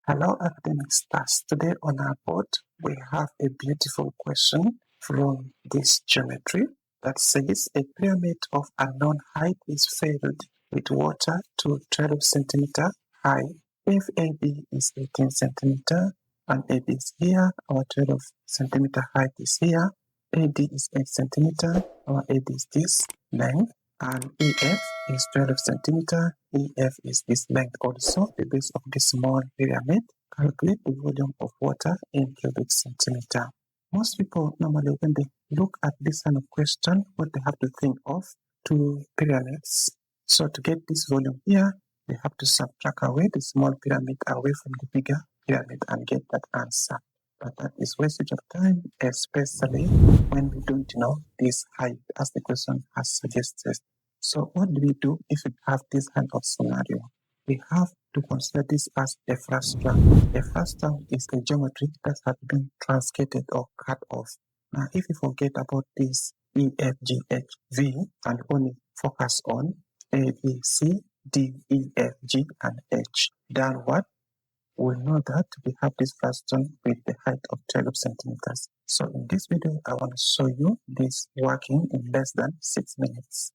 Hello, academic stars. Today on our board, we have a beautiful question from this geometry that says a pyramid of unknown height is filled with water to 12 centimeter high. If AB is 18 centimeter and AB is here, our 12 centimeter height is here. AD is 8 centimeter, our AD is this length. And EF is 12 centimeter, EF is this length also, the base of this small pyramid. Calculate the volume of water in cubic centimeter. Most people normally, when they look at this kind of question, what they have to think of, two pyramids. So to get this volume here, they have to subtract away the small pyramid away from the bigger pyramid and get that answer. But that is wastage of time, especially when we don't know this height as the question has suggested. So what do we do if we have this kind of scenario? We have to consider this as a frustum. A frustum is a geometry that has been truncated or cut off. Now, if you forget about this E, F, G, H, V and only focus on A, B, C, D, E, F, G, and H, then what? We know that we have this frustum with the height of 12 centimeters. So in this video, I want to show you this working in less than 6 minutes.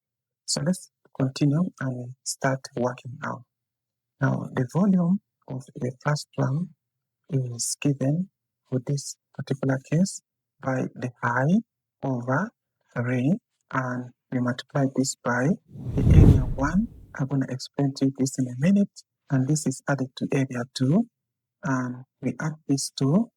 So let's continue and start working out. Now, the volume of a frustum is given for this particular case by the height over 3, and we multiply this by the area 1. I'm going to explain to you this in a minute, and this is added to area 2, and we add this to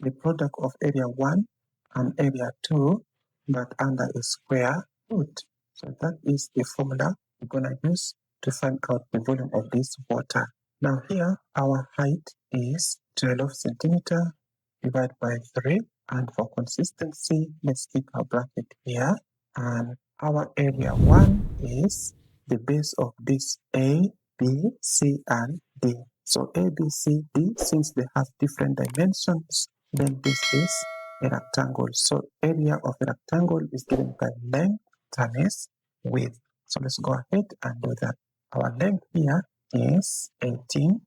the product of area 1 and area 2, but under a square root. So that is the formula we're going to use to find out the volume of this water. Now here, our height is 12 centimeter divided by 3. And for consistency, let's keep our bracket here. And our area 1 is the base of this A, B, C, and D. So A, B, C, D, since they have different dimensions, then this is a rectangle. So area of a rectangle is given by length times width. So let's go ahead and do that. Our length here is 18,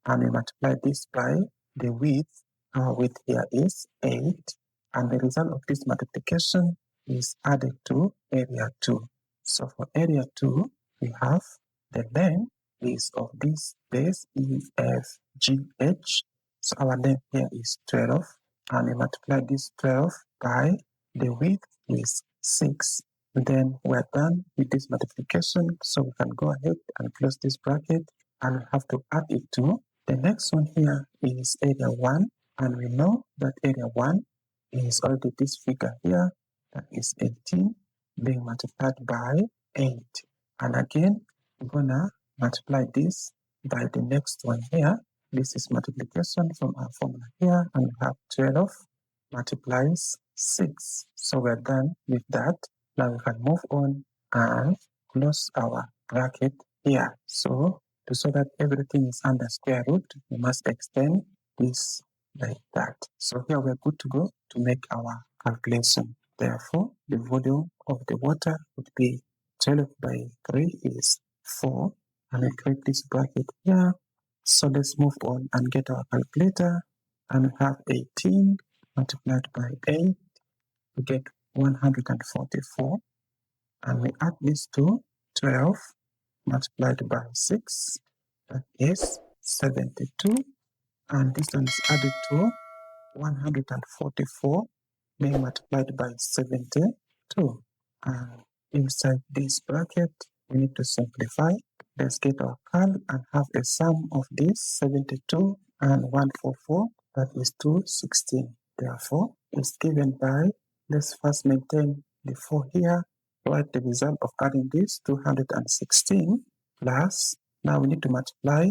and we multiply this by the width. Our width here is 8, and the result of this multiplication is added to area 2. So for area 2, we have the length is of this base EFGH. So our length here is 12, and we multiply this 12 by the width is 6. Then we're done with this multiplication, so we can go ahead and close this bracket, and we have to add it to the next one. Here is area 1, and we know that area 1 is already this figure here, that is 18 being multiplied by 8. And again, we're gonna multiply this by the next one here. This is multiplication from our formula here, and we have 12 multiplies 6. So we're done with that. Now we can move on and close our bracket here. So to show that everything is under square root, we must extend this like that. So here we're good to go to make our calculation. Therefore, the volume of the water would be 12 by 3 is 4. And we create this bracket here. So let's move on and get our calculator. And we have 18 multiplied by 8. We get 144. And we add this to 12 multiplied by 6. That is 72. And this one is added to 144 being multiplied by 72. And inside this bracket, we need to simplify. Let's get our calc and have a sum of this 72 and 144, that is 216. Therefore, it's given by, let's first maintain the 4 here, write the result of adding this 216 plus, now we need to multiply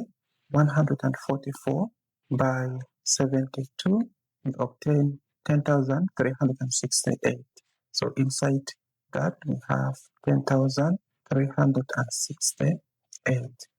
144 by 72, we obtain 10,368. So inside that we have 10,368.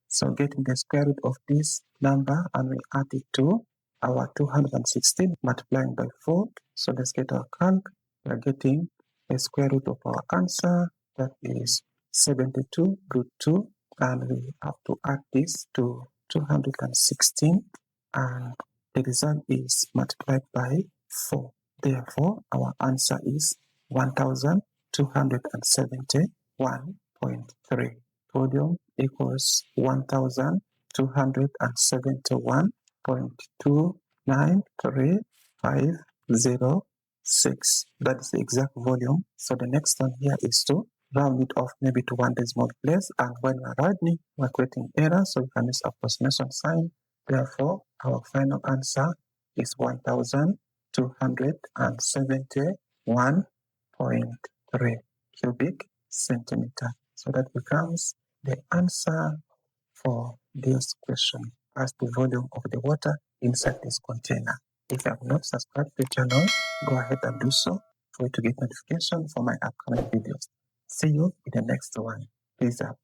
So getting the square root of this number, and we add it to our 216 multiplying by 4. So let's get our calc. We are getting the square root of our answer, that is 72 root 2, and we have to add this to 216, and the result is multiplied by 4. Therefore, our answer is 1271.3. Volume equals 1271.297.506. That is the exact volume. So the next one here is to round it off maybe to one decimal place, and when we're rounding, we're creating error, so we can use approximation sign. Therefore, our final answer is 1271.3 cubic centimeter. So that becomes the answer for this question as the volume of the water inside this container. If you have not subscribed to the channel, go ahead and do so for you to get notification for my upcoming videos. See you in the next one. Peace out.